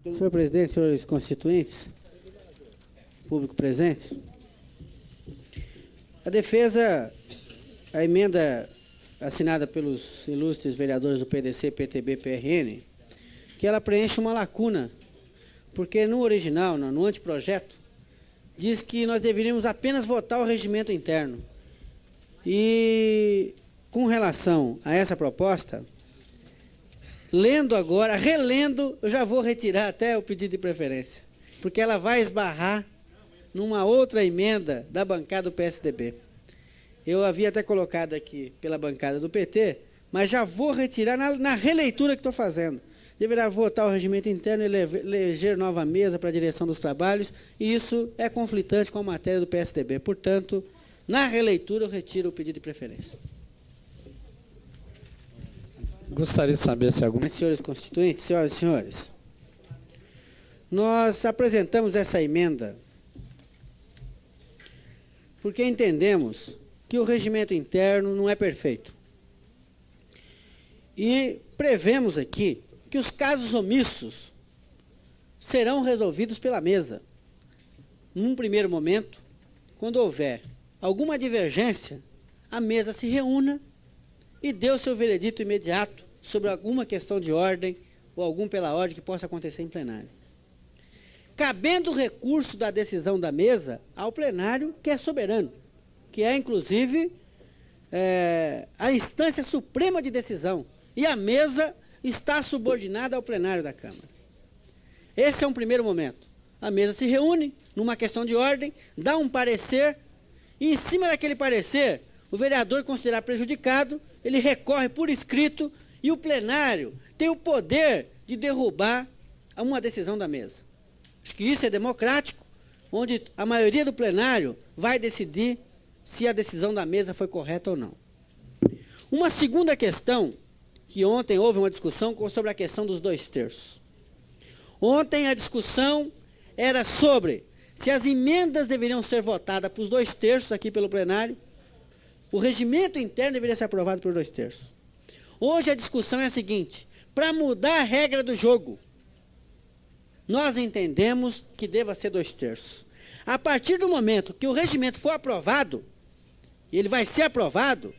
Senhor presidente, senhores constituintes, público presente, a defesa, a emenda assinada pelos ilustres vereadores do PDC, PTB, PRN, que ela preenche uma lacuna, porque no original, no anteprojeto, diz que nós deveríamos apenas votar o regimento interno. E com relação a essa proposta, lendo agora, relendo, eu já vou retirar até o pedido de preferência, porque ela vai esbarrar numa outra emenda da bancada do PSDB. Eu havia até colocado aqui pela bancada do PT, mas já vou retirar na releitura que estou fazendo. Deverá votar o regimento interno e eleger nova mesa para a direção dos trabalhos, e isso é conflitante com a matéria do PSDB. Portanto, na releitura eu retiro o pedido de preferência. Gostaria de saber se algum... Senhores constituintes, senhoras e senhores, nós apresentamos essa emenda porque entendemos que o regimento interno não é perfeito. E prevemos aqui que os casos omissos serão resolvidos pela mesa. Num primeiro momento, quando houver alguma divergência, a mesa se reúna e dê o seu veredito imediato sobre alguma questão de ordem ou algum pela ordem que possa acontecer em plenário. Cabendo o recurso da decisão da mesa ao plenário, que é soberano, que é, inclusive, a instância suprema de decisão, e a mesa está subordinada ao plenário da Câmara. Esse é um primeiro momento. A mesa se reúne numa questão de ordem, dá um parecer, e em cima daquele parecer, o vereador considerar prejudicado, ele recorre por escrito e o plenário tem o poder de derrubar uma decisão da mesa. Acho que isso é democrático, onde a maioria do plenário vai decidir se a decisão da mesa foi correta ou não. Uma segunda questão, que ontem houve uma discussão sobre a questão dos 2/3. Ontem a discussão era sobre se as emendas deveriam ser votadas por 2/3 aqui pelo plenário. O regimento interno deveria ser aprovado por 2/3. Hoje a discussão é a seguinte: para mudar a regra do jogo, nós entendemos que deva ser 2/3. A partir do momento que o regimento for aprovado, e ele vai ser aprovado,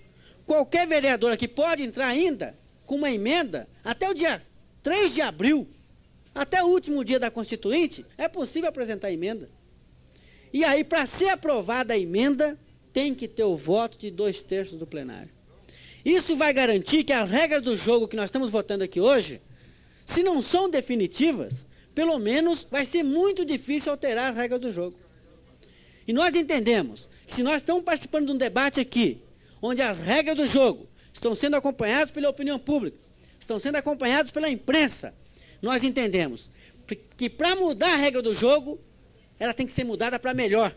qualquer vereador aqui pode entrar ainda com uma emenda até o dia 3 de abril, até o último dia da Constituinte, é possível apresentar emenda. E aí, para ser aprovada a emenda, tem que ter o voto de 2/3 do plenário. Isso vai garantir que as regras do jogo que nós estamos votando aqui hoje, se não são definitivas, pelo menos vai ser muito difícil alterar as regras do jogo. E nós entendemos, se nós estamos participando de um debate aqui, onde as regras do jogo estão sendo acompanhadas pela opinião pública, estão sendo acompanhadas pela imprensa, nós entendemos que para mudar a regra do jogo, ela tem que ser mudada para melhor.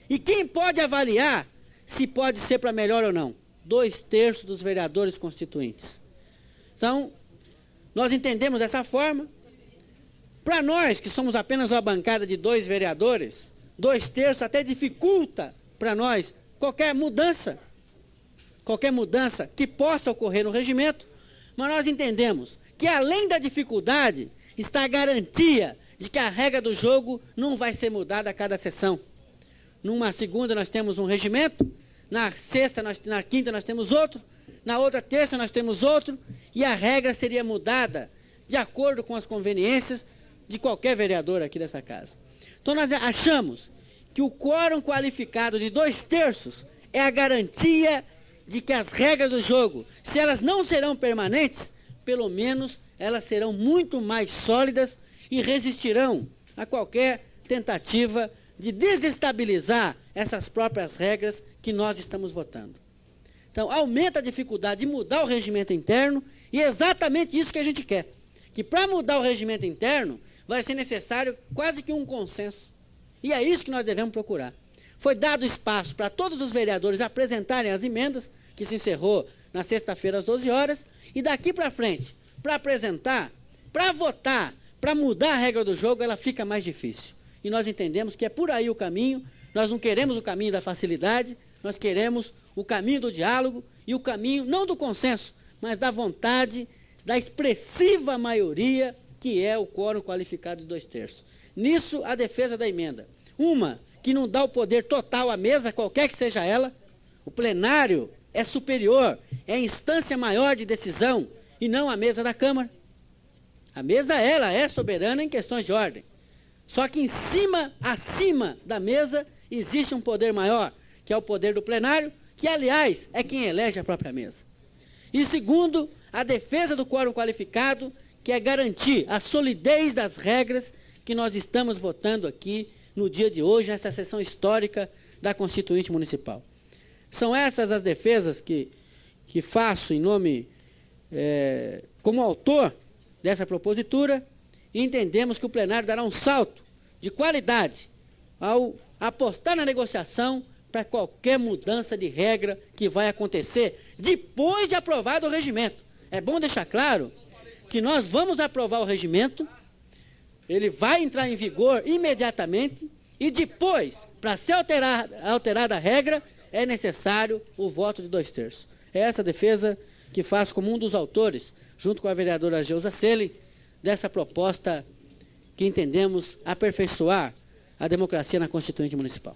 E quem pode avaliar se pode ser para melhor ou não? 2/3 dos vereadores constituintes. Então, nós entendemos dessa forma. Para nós, que somos apenas uma bancada de 2 vereadores, 2/3 até dificulta para nós qualquer mudança que possa ocorrer no regimento, mas nós entendemos que, além da dificuldade, está a garantia de que a regra do jogo não vai ser mudada a cada sessão. Numa segunda nós temos um regimento, na quinta nós temos outro, na outra terça nós temos outro, e a regra seria mudada de acordo com as conveniências de qualquer vereador aqui dessa casa. Então nós achamos que o quórum qualificado de 2/3 é a garantia de que as regras do jogo, se elas não serão permanentes, pelo menos elas serão muito mais sólidas e resistirão a qualquer tentativa de desestabilizar essas próprias regras que nós estamos votando. Então, aumenta a dificuldade de mudar o regimento interno, e é exatamente isso que a gente quer. Que para mudar o regimento interno, vai ser necessário quase que um consenso. E é isso que nós devemos procurar. Foi dado espaço para todos os vereadores apresentarem as emendas, que se encerrou na sexta-feira às 12 horas, e daqui para frente, para apresentar, para votar, para mudar a regra do jogo, ela fica mais difícil. E nós entendemos que é por aí o caminho. Nós não queremos o caminho da facilidade, nós queremos o caminho do diálogo e o caminho, não do consenso, mas da vontade da expressiva maioria que é o quórum qualificado de 2/3. Nisso, a defesa da emenda. Uma, que não dá o poder total à mesa, qualquer que seja ela. O plenário é superior, é a instância maior de decisão, e não a mesa da Câmara. A mesa, ela é soberana em questões de ordem. Só que acima da mesa, existe um poder maior, que é o poder do plenário, que, aliás, é quem elege a própria mesa. E segundo, a defesa do quórum qualificado, que é garantir a solidez das regras que nós estamos votando aqui no dia de hoje, nessa sessão histórica da Constituinte Municipal. São essas as defesas que faço em nome, como autor dessa propositura, e entendemos que o plenário dará um salto de qualidade ao apostar na negociação para qualquer mudança de regra que vai acontecer depois de aprovado o regimento. É bom deixar claro que nós vamos aprovar o regimento, ele vai entrar em vigor imediatamente, e depois, para ser alterada a regra, é necessário o voto de 2/3. É essa defesa que faço como um dos autores, junto com a vereadora Geusa Celi, dessa proposta que entendemos aperfeiçoar a democracia na Constituinte Municipal.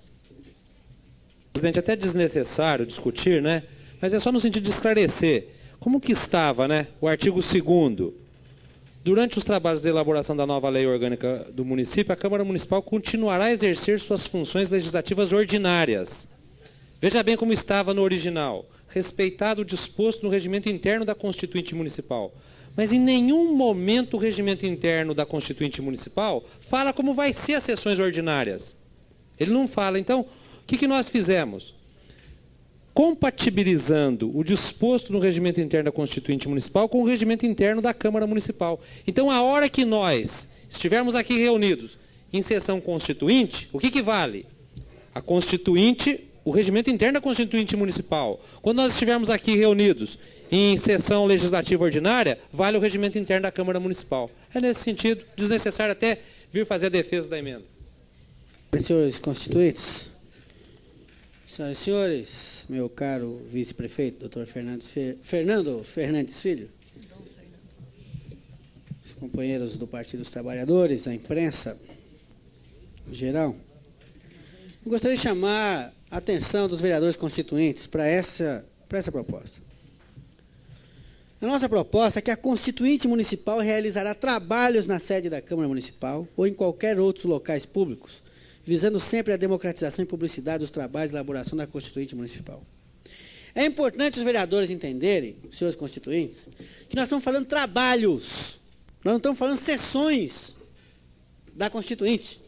Presidente, até desnecessário discutir, né? Mas é só no sentido de esclarecer. Como que estava, né, o artigo 2º? Durante os trabalhos de elaboração da nova lei orgânica do município, a Câmara Municipal continuará a exercer suas funções legislativas ordinárias. Veja bem como estava no original. Respeitado o disposto no regimento interno da Constituinte Municipal. Mas em nenhum momento o regimento interno da Constituinte Municipal fala como vai ser as sessões ordinárias. Ele não fala. Então, o que nós fizemos? Compatibilizando o disposto no regimento interno da Constituinte Municipal com o regimento interno da Câmara Municipal. Então, a hora que nós estivermos aqui reunidos em sessão constituinte, o que vale? A Constituinte, o regimento interno da Constituinte Municipal. Quando nós estivermos aqui reunidos em sessão legislativa ordinária, vale o regimento interno da Câmara Municipal. É nesse sentido, desnecessário até vir fazer a defesa da emenda. Senhores constituintes, senhoras e senhores, meu caro vice-prefeito, doutor Fernando Fernandes Filho, os companheiros do Partido dos Trabalhadores, a imprensa em geral, eu gostaria de chamar a atenção dos vereadores constituintes para essa proposta. A nossa proposta é que a Constituinte Municipal realizará trabalhos na sede da Câmara Municipal ou em qualquer outros locais públicos, visando sempre a democratização e publicidade dos trabalhos de elaboração da Constituinte Municipal. É importante os vereadores entenderem, senhores constituintes, que nós estamos falando trabalhos, nós não estamos falando sessões da Constituinte.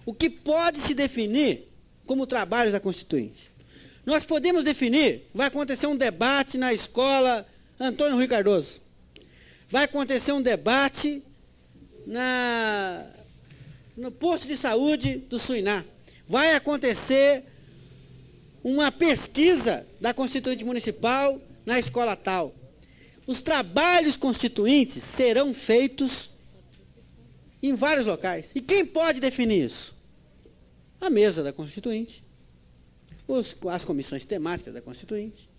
O que pode se definir como trabalhos da Constituinte? Nós podemos definir, vai acontecer um debate na escola Antônio Rui Cardoso, vai acontecer um debate no posto de saúde do Suiná, vai acontecer uma pesquisa da Constituinte Municipal na escola tal. Os trabalhos constituintes serão feitos em vários locais. E quem pode definir isso? A mesa da Constituinte, as comissões temáticas da Constituinte,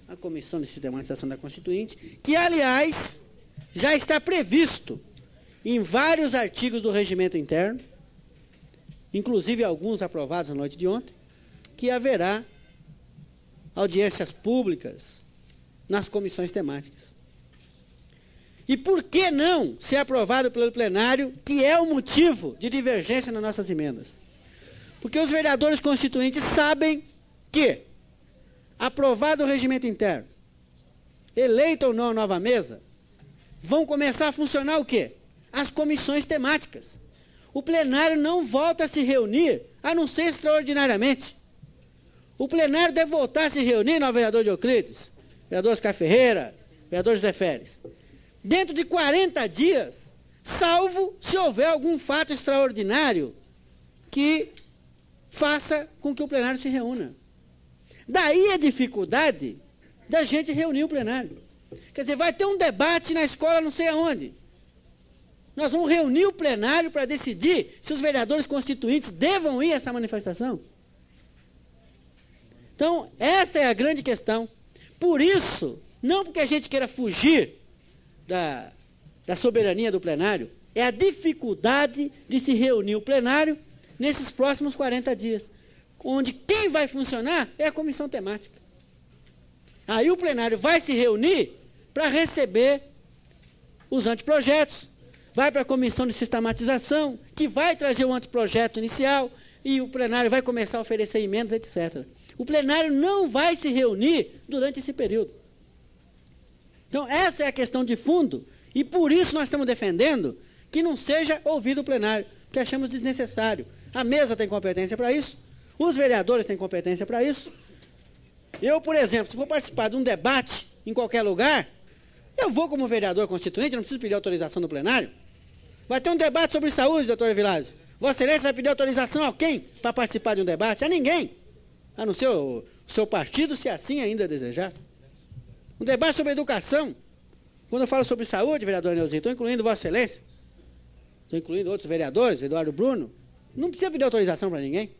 a Comissão de Sistematização da Constituinte, que, aliás, já está previsto em vários artigos do regimento interno, inclusive alguns aprovados na noite de ontem, que haverá audiências públicas nas comissões temáticas. E por que não ser aprovado pelo plenário, que é o motivo de divergência nas nossas emendas? Porque os vereadores constituintes sabem que, aprovado o regimento interno, eleita ou não a nova mesa, vão começar a funcionar o quê? As comissões temáticas. O plenário não volta a se reunir, a não ser extraordinariamente. O plenário deve voltar a se reunir, não, vereador Euclides, vereador Oscar Ferreira, vereador José Férez, dentro de 40 dias, salvo se houver algum fato extraordinário que faça com que o plenário se reúna. Daí a dificuldade da gente reunir o plenário. Quer dizer, vai ter um debate na escola não sei aonde. Nós vamos reunir o plenário para decidir se os vereadores constituintes devam ir a essa manifestação. Então, essa é a grande questão. Por isso, não porque a gente queira fugir da soberania do plenário é a dificuldade de se reunir o plenário nesses próximos 40 dias, onde quem vai funcionar é a comissão temática. Aí o plenário vai se reunir para receber os anteprojetos, vai para a comissão de sistematização, que vai trazer o anteprojeto inicial, e o plenário vai começar a oferecer emendas, etc. O plenário não vai se reunir durante esse período. Então, essa é a questão de fundo, e por isso nós estamos defendendo que não seja ouvido o plenário, que achamos desnecessário. A mesa tem competência para isso, os vereadores têm competência para isso. Eu, por exemplo, se for participar de um debate em qualquer lugar, eu vou como vereador constituinte, não preciso pedir autorização do plenário. Vai ter um debate sobre saúde, doutor Evilásio. Vossa Excelência vai pedir autorização a quem para participar de um debate? A ninguém, a não ser o seu partido, se assim ainda desejar. Um debate sobre educação. Quando eu falo sobre saúde, vereador Neuzinho, estou incluindo Vossa Excelência, estou incluindo outros vereadores, Eduardo Bruno, não precisa pedir autorização para ninguém.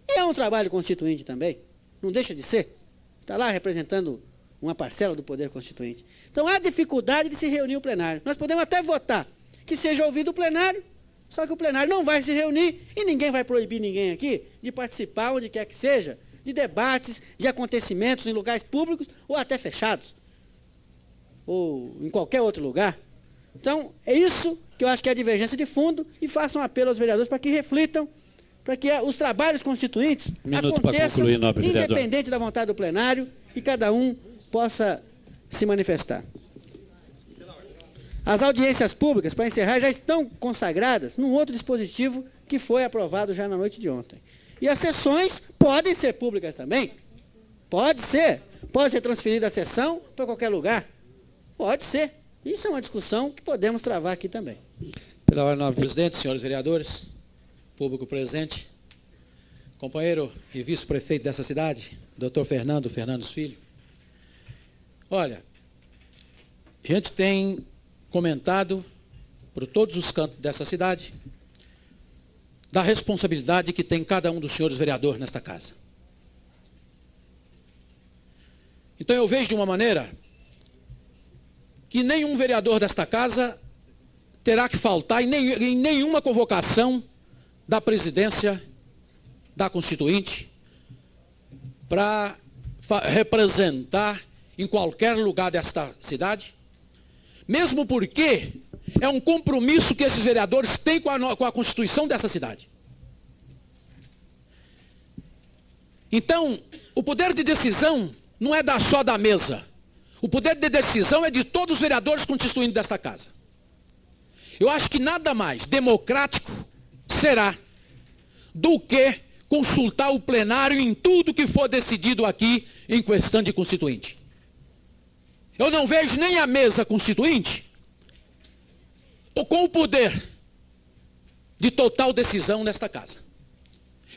E é um trabalho constituinte também, não deixa de ser. Está lá representando uma parcela do poder constituinte. Então, há dificuldade de se reunir o plenário. Nós podemos até votar que seja ouvido o plenário, só que o plenário não vai se reunir e ninguém vai proibir ninguém aqui de participar, onde quer que seja, de debates, de acontecimentos em lugares públicos ou até fechados, ou em qualquer outro lugar. Então, é isso que eu acho que é a divergência de fundo, e faço um apelo aos vereadores para que reflitam, para que os trabalhos constituintes aconteçam independente da vontade do plenário e cada um possa se manifestar. As audiências públicas, para encerrar, já estão consagradas num outro dispositivo que foi aprovado já na noite de ontem. E as sessões podem ser públicas também. Pode ser transferida a sessão para qualquer lugar. Pode ser. Isso é uma discussão que podemos travar aqui também. Pela ordem, nova. Presidente, senhores vereadores, público presente, companheiro e vice-prefeito dessa cidade, doutor Fernando Filho. Olha, a gente tem comentado por todos os cantos dessa cidade da responsabilidade que tem cada um dos senhores vereadores nesta casa. Então eu vejo de uma maneira que nenhum vereador desta casa terá que faltar em nenhuma convocação da presidência da Constituinte para representar em qualquer lugar desta cidade, mesmo porque é um compromisso que esses vereadores têm com a Constituição dessa cidade. Então, o poder de decisão não é só da mesa. O poder de decisão é de todos os vereadores constituintes desta casa. Eu acho que nada mais democrático será do que consultar o plenário em tudo que for decidido aqui em questão de constituinte. Eu não vejo nem a mesa constituinte com o poder de total decisão nesta casa.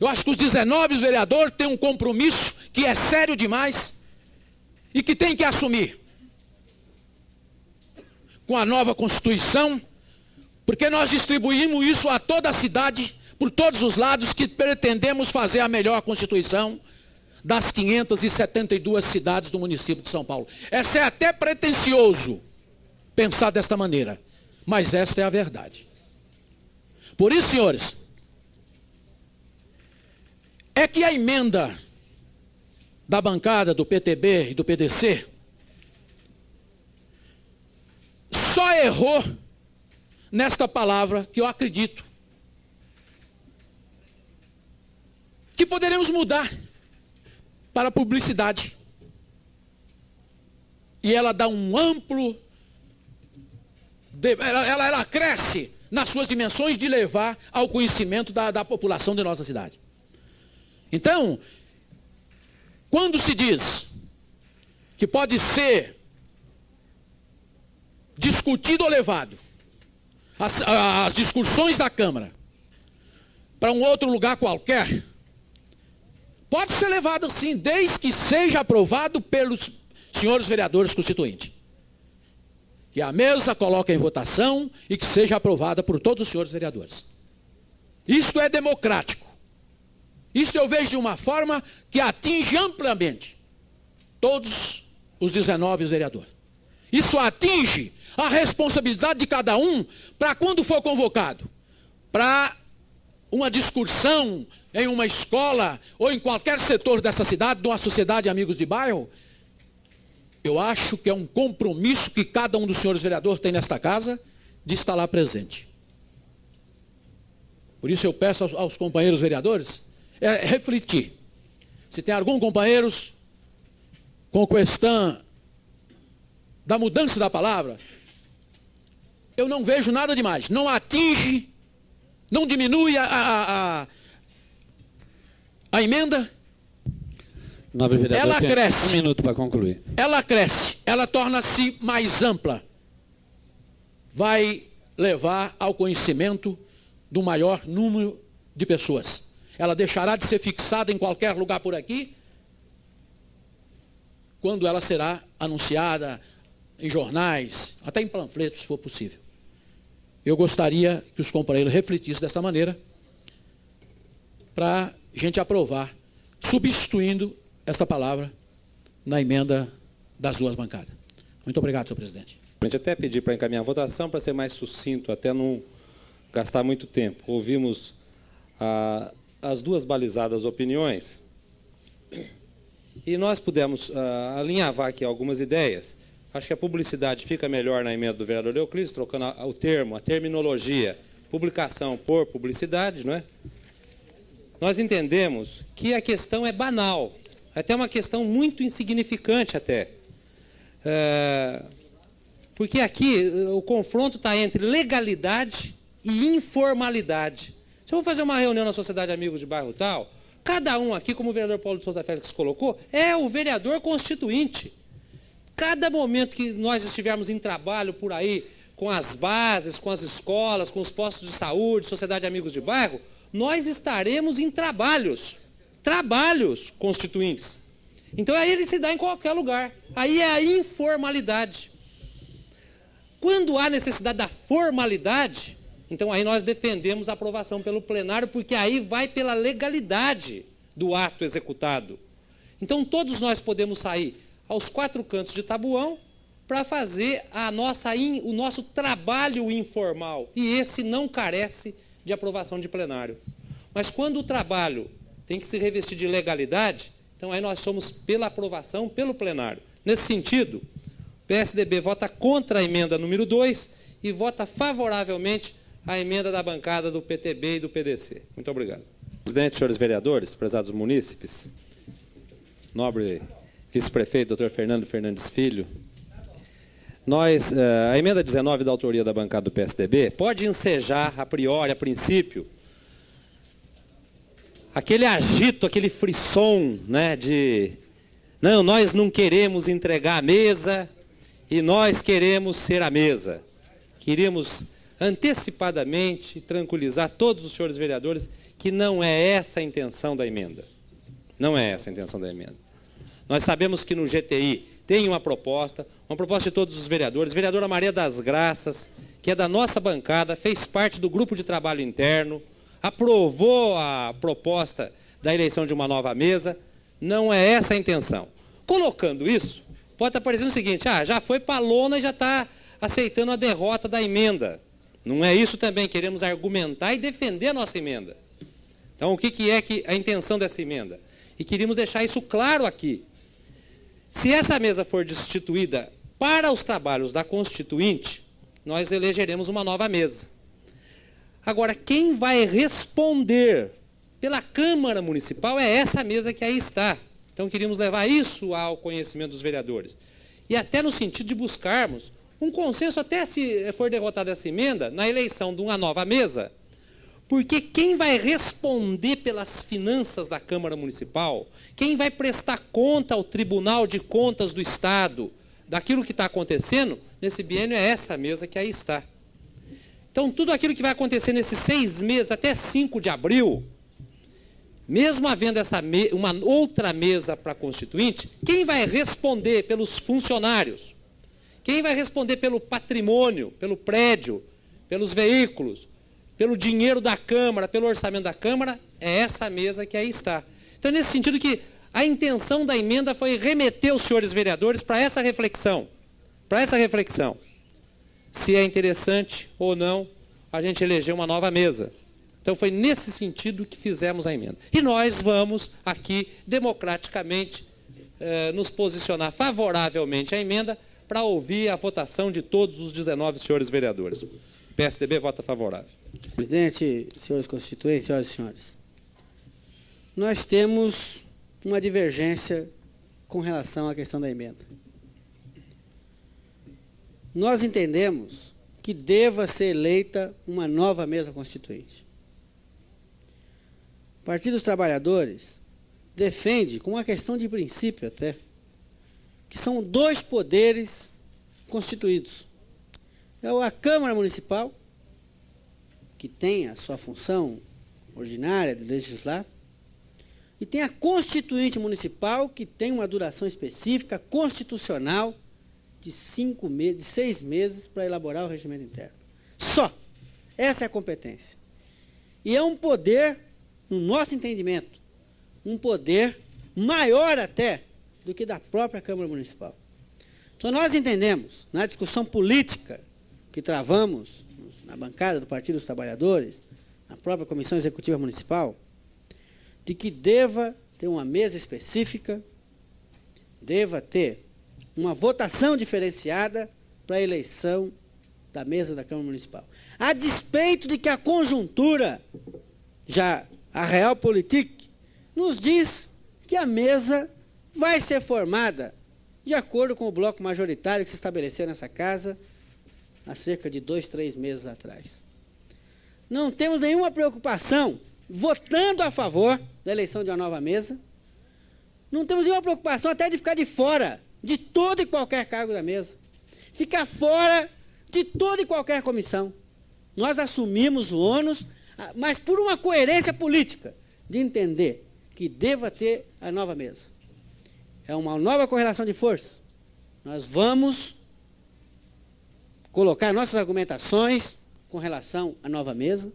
Eu acho que os 19 vereadores têm um compromisso que é sério demais e que tem que assumir com a nova Constituição, porque nós distribuímos isso a toda a cidade, por todos os lados, que pretendemos fazer a melhor Constituição das 572 cidades do município de São Paulo. Essa é até pretensioso pensar desta maneira, mas esta é a verdade. Por isso, senhores, é que a emenda da bancada do PTB e do PDC só errou nesta palavra que eu acredito que poderemos mudar para publicidade. E ela dá um amplo... Ela cresce nas suas dimensões de levar ao conhecimento da população de nossa cidade. Então, quando se diz que pode ser discutido ou levado as discussões da Câmara para um outro lugar qualquer, pode ser levado sim, desde que seja aprovado pelos senhores vereadores constituintes. Que a mesa coloque em votação e que seja aprovada por todos os senhores vereadores. Isto é democrático. Isso eu vejo de uma forma que atinge amplamente todos os 19 vereadores. Isso atinge a responsabilidade de cada um para quando for convocado para uma discussão em uma escola ou em qualquer setor dessa cidade, de uma sociedade de amigos de bairro, eu acho que é um compromisso que cada um dos senhores vereadores tem nesta casa de estar lá presente. Por isso eu peço aos companheiros vereadores refletir. Se tem algum companheiro com questão da mudança da palavra, eu não vejo nada demais. Não atinge, não diminui a emenda. Nobre vereador, ela cresce. 1 minuto para concluir. Ela cresce, ela torna-se mais ampla. Vai levar ao conhecimento do maior número de pessoas. Ela deixará de ser fixada em qualquer lugar por aqui, quando ela será anunciada em jornais, até em panfletos, se for possível. Eu gostaria que os companheiros refletissem dessa maneira, para a gente aprovar, substituindo essa palavra na emenda das duas bancadas. Muito obrigado, senhor presidente. A gente até pedir para encaminhar a votação, para ser mais sucinto, até não gastar muito tempo. Ouvimos as duas balizadas opiniões e nós pudemos alinhavar aqui algumas ideias. Acho que a publicidade fica melhor na emenda do vereador Leoclides, trocando o termo, a terminologia, publicação por publicidade, não é? Nós entendemos que a questão é banal, até uma questão muito insignificante até. Porque aqui o confronto está entre legalidade e informalidade. Se eu vou fazer uma reunião na Sociedade Amigos de Bairro tal, cada um aqui, como o vereador Paulo de Souza Félix colocou, é o vereador constituinte. Cada momento que nós estivermos em trabalho por aí, com as bases, com as escolas, com os postos de saúde, Sociedade Amigos de Bairro, nós estaremos em trabalhos constituintes. Então aí ele se dá em qualquer lugar. Aí é a informalidade. Quando há necessidade da formalidade, então aí nós defendemos a aprovação pelo plenário, porque aí vai pela legalidade do ato executado. Então todos nós podemos sair aos 4 cantos de Tabuão para fazer o nosso trabalho informal. E esse não carece de aprovação de plenário. Mas quando o trabalho tem que se revestir de legalidade, então aí nós somos pela aprovação pelo plenário. Nesse sentido, o PSDB vota contra a emenda número 2 e vota favoravelmente a emenda da bancada do PTB e do PDC. Muito obrigado. Presidente, senhores vereadores, prezados munícipes, nobre vice-prefeito, doutor Fernando Fernandes Filho, a emenda 19 da autoria da bancada do PSDB pode ensejar, a priori, a princípio, aquele agito, aquele frisson, né, de não, nós não queremos entregar a mesa e nós queremos ser a mesa. Queríamos antecipadamente tranquilizar todos os senhores vereadores que não é essa a intenção da emenda. Não é essa a intenção da emenda. Nós sabemos que no GTI tem uma proposta de todos os vereadores. A vereadora Maria das Graças, que é da nossa bancada, fez parte do grupo de trabalho interno, aprovou a proposta da eleição de uma nova mesa. Não é essa a intenção. Colocando isso, pode estar parecendo o seguinte, já foi para a lona e já está aceitando a derrota da emenda. Não é isso também, queremos argumentar e defender a nossa emenda. Então, o que é a intenção dessa emenda? E queríamos deixar isso claro aqui. Se essa mesa for destituída para os trabalhos da Constituinte, nós elegeremos uma nova mesa. Agora, quem vai responder pela Câmara Municipal é essa mesa que aí está. Então, queríamos levar isso ao conhecimento dos vereadores. E até no sentido de buscarmos um consenso, até se for derrotada essa emenda, na eleição de uma nova mesa, porque quem vai responder pelas finanças da Câmara Municipal, quem vai prestar conta ao Tribunal de Contas do Estado, daquilo que está acontecendo, nesse biênio é essa mesa que aí está. Então, tudo aquilo que vai acontecer nesses 6 meses, até 5 de abril, mesmo havendo uma outra mesa para a Constituinte, quem vai responder pelos funcionários? Quem vai responder pelo patrimônio, pelo prédio, pelos veículos, pelo dinheiro da Câmara, pelo orçamento da Câmara, é essa mesa que aí está. Então, nesse sentido que a intenção da emenda foi remeter os senhores vereadores para essa reflexão. Para essa reflexão. se é interessante ou não a gente eleger uma nova mesa. Então foi nesse sentido que fizemos a emenda. E nós vamos aqui, democraticamente, nos posicionar favoravelmente à emenda para ouvir a votação de todos os 19 senhores vereadores. O PSDB vota favorável. Presidente, senhores constituintes, senhoras e senhores, nós temos uma divergência com relação à questão da emenda. Nós entendemos que deva ser eleita uma nova mesa constituinte. O Partido dos Trabalhadores defende, com uma questão de princípio até, que são dois poderes constituídos. É a Câmara Municipal, que tem a sua função ordinária de legislar, e tem a Constituinte Municipal, que tem uma duração específica, constitucional, de 6 meses para elaborar o regimento interno. Só. Essa é a competência. E é um poder, no nosso entendimento, um poder maior até do que da própria Câmara Municipal. Então nós entendemos, na discussão política que travamos na bancada do Partido dos Trabalhadores, na própria Comissão Executiva Municipal, de que deva ter uma mesa específica, deva ter uma votação diferenciada para a eleição da mesa da Câmara Municipal. A despeito de que a conjuntura, já a Realpolitik, nos diz que a mesa vai ser formada de acordo com o bloco majoritário que se estabeleceu nessa casa há cerca de 2, 3 meses atrás. Não temos nenhuma preocupação, votando a favor da eleição de uma nova mesa, não temos nenhuma preocupação até de ficar de fora de todo e qualquer cargo da mesa, ficar fora de toda e qualquer comissão. Nós assumimos o ônus, mas por uma coerência política, de entender que deva ter a nova mesa. É uma nova correlação de forças. Nós vamos colocar nossas argumentações com relação à nova mesa,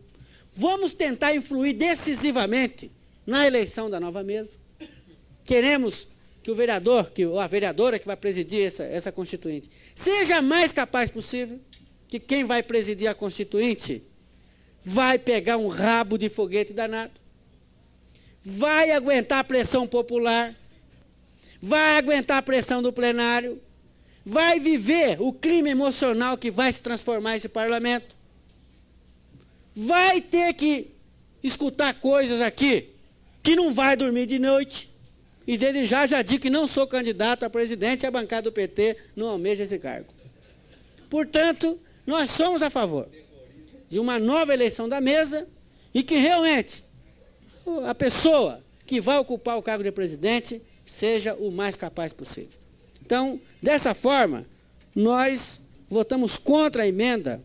vamos tentar influir decisivamente na eleição da nova mesa. Queremos que o vereador, ou a vereadora que vai presidir essa Constituinte, seja mais capaz possível, que quem vai presidir a Constituinte vai pegar um rabo de foguete danado, vai aguentar a pressão popular, vai aguentar a pressão do plenário, vai viver o clima emocional que vai se transformar esse parlamento, vai ter que escutar coisas aqui que não vai dormir de noite, e desde já digo que não sou candidato a presidente e a bancada do PT não almeja esse cargo. Portanto, nós somos a favor de uma nova eleição da mesa e que realmente a pessoa que vai ocupar o cargo de presidente seja o mais capaz possível. Então, dessa forma, nós votamos contra a emenda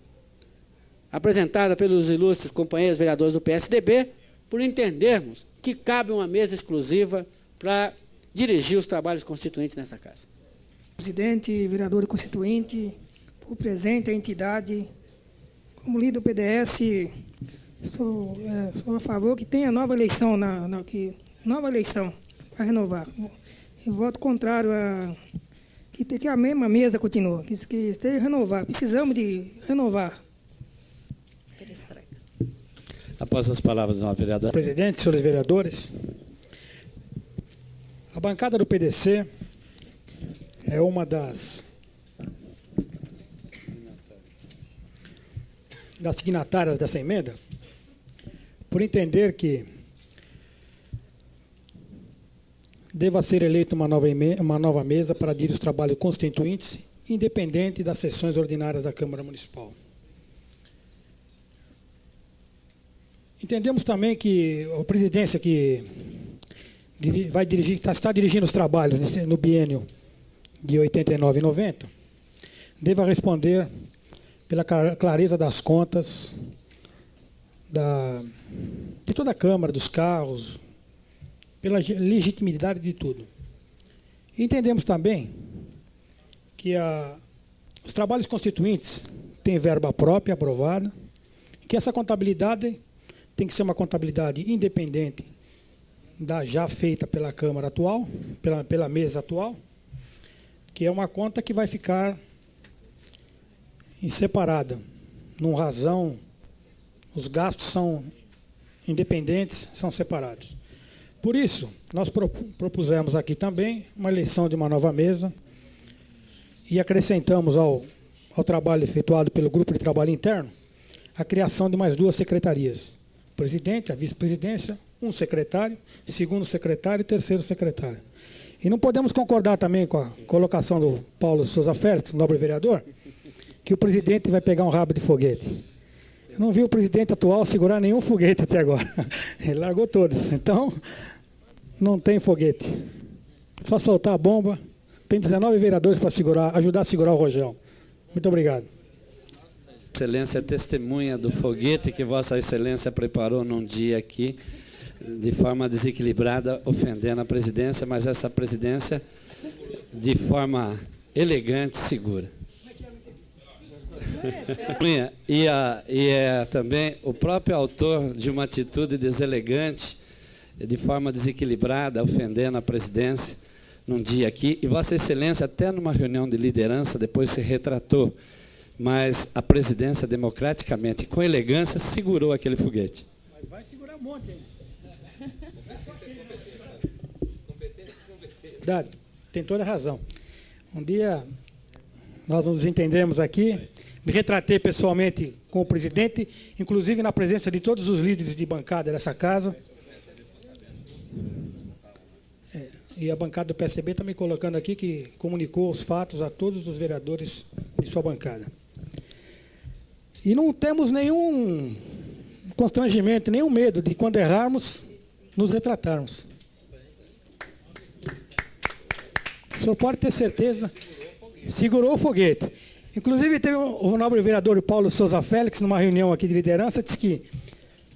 apresentada pelos ilustres companheiros vereadores do PSDB, por entendermos que cabe uma mesa exclusiva para dirigir os trabalhos constituintes nessa casa. Presidente, vereador constituinte, por presente a entidade, como líder do PDS, sou a favor que tenha nova eleição, nova eleição para renovar. E voto contrário a que a mesma mesa continue, que esteja renovar. Precisamos de renovar. Após as palavras do vereador. Presidente, senhores vereadores, a bancada do PDC é uma das signatárias dessa emenda, por entender que deva ser eleita uma nova mesa para dirigir os trabalhos constituintes, independente das sessões ordinárias da Câmara Municipal. Entendemos também que a presidência que vai dirigir, está dirigindo os trabalhos no biênio de 89 e 90, deva responder pela clareza das contas de toda a Câmara, dos carros, pela legitimidade de tudo. E entendemos também que os trabalhos constituintes têm verba própria aprovada, que essa contabilidade tem que ser uma contabilidade independente da já feita pela Câmara atual, pela mesa atual, que é uma conta que vai ficar em separado, num razão, os gastos são independentes, são separados. Por isso, nós propusemos aqui também uma eleição de uma nova mesa e acrescentamos ao trabalho efetuado pelo grupo de trabalho interno a criação de mais 2 secretarias. O presidente, a vice-presidência, um secretário, segundo secretário e terceiro secretário. E não podemos concordar também com a colocação do Paulo Souza Félix, nobre vereador, que o presidente vai pegar um rabo de foguete. Eu não vi o presidente atual segurar nenhum foguete até agora. Ele largou todos. Então, não tem foguete. Só soltar a bomba. Tem 19 vereadores para ajudar a segurar o rojão. Muito obrigado. Excelência é testemunha do foguete que Vossa Excelência preparou num dia aqui, de forma desequilibrada, ofendendo a presidência, mas essa presidência, de forma elegante, segura. E é também o próprio autor de uma atitude deselegante, de forma desequilibrada, ofendendo a presidência, num dia aqui, e Vossa Excelência, até numa reunião de liderança, depois se retratou, mas a presidência, democraticamente, com elegância, segurou aquele foguete. Mas vai segurar um monte ainda. Verdade, tem toda a razão. Um dia, nós nos entendemos aqui, me retratei pessoalmente com o presidente, inclusive na presença de todos os líderes de bancada dessa casa. E a bancada do PSB está me colocando aqui que comunicou os fatos a todos os vereadores de sua bancada. E não temos nenhum constrangimento, nenhum medo de, quando errarmos, nos retratarmos. O senhor pode ter certeza, segurou o foguete. Inclusive, teve o nobre vereador Paulo Souza Félix, numa reunião aqui de liderança, disse que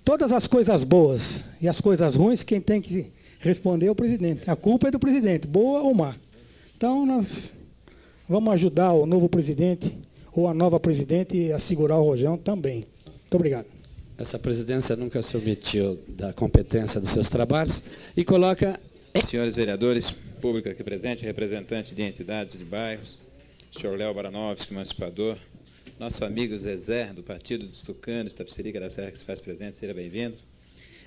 todas as coisas boas e as coisas ruins, quem tem que responder é o presidente. A culpa é do presidente, boa ou má. Então, nós vamos ajudar o novo presidente ou a nova presidente a segurar o rojão também. Muito obrigado. Essa presidência nunca se omitiu da competência dos seus trabalhos e coloca... Senhores vereadores, público aqui presente, representante de entidades de bairros, senhor Léo Baranovski, emancipador, nosso amigo Zezé, do Partido dos Tucanos, Tapicerica da Serra, que se faz presente, seja bem-vindo.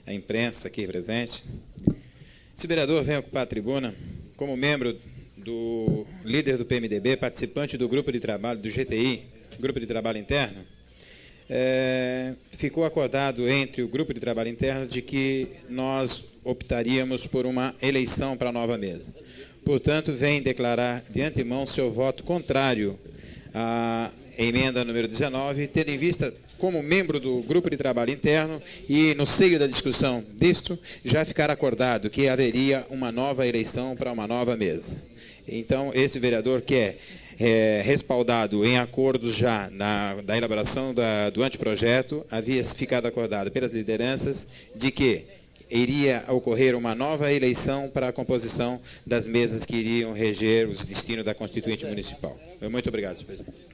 A imprensa aqui presente. Esse vereador vem ocupar a tribuna como membro do líder do PMDB, participante do grupo de trabalho do GTI, grupo de trabalho interno. Ficou acordado entre o grupo de trabalho interno de que nós optaríamos por uma eleição para a nova mesa. Portanto, vem declarar de antemão seu voto contrário à emenda número 19, tendo em vista, como membro do grupo de trabalho interno e no seio da discussão disto, já ficar acordado que haveria uma nova eleição para uma nova mesa. Então, esse vereador que respaldado em acordos já da elaboração do anteprojeto, havia ficado acordado pelas lideranças de que iria ocorrer uma nova eleição para a composição das mesas que iriam reger os destinos da Constituinte Municipal. Muito obrigado, senhor presidente.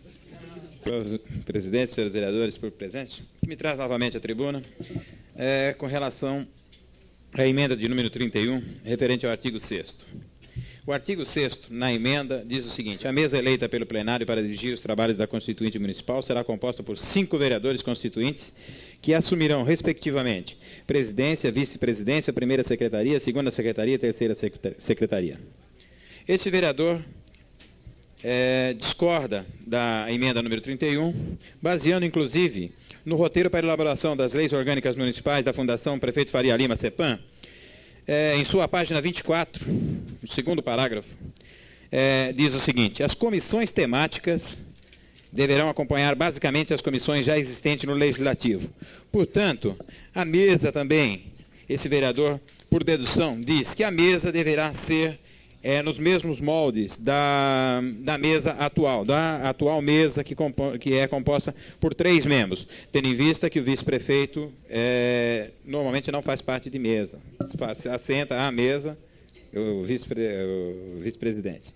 Presidente, senhores vereadores, por presente, me traz novamente à tribuna com relação à emenda de número 31, referente ao artigo 6º. O artigo 6º, na emenda, diz o seguinte: a mesa eleita pelo plenário para dirigir os trabalhos da Constituinte Municipal será composta por 5 vereadores constituintes que assumirão, respectivamente, presidência, vice-presidência, primeira secretaria, segunda secretaria e terceira secretaria. Este vereador discorda da emenda número 31, baseando, inclusive, no roteiro para a elaboração das leis orgânicas municipais da Fundação Prefeito Faria Lima, CEPAM, em sua página 24, no segundo parágrafo, diz o seguinte: as comissões temáticas deverão acompanhar basicamente as comissões já existentes no Legislativo. Portanto, a mesa também, esse vereador, por dedução, diz que a mesa deverá ser nos mesmos moldes da mesa atual, da atual mesa que é composta por 3 membros, tendo em vista que o vice-prefeito normalmente não faz parte de mesa, assenta à mesa o vice-presidente.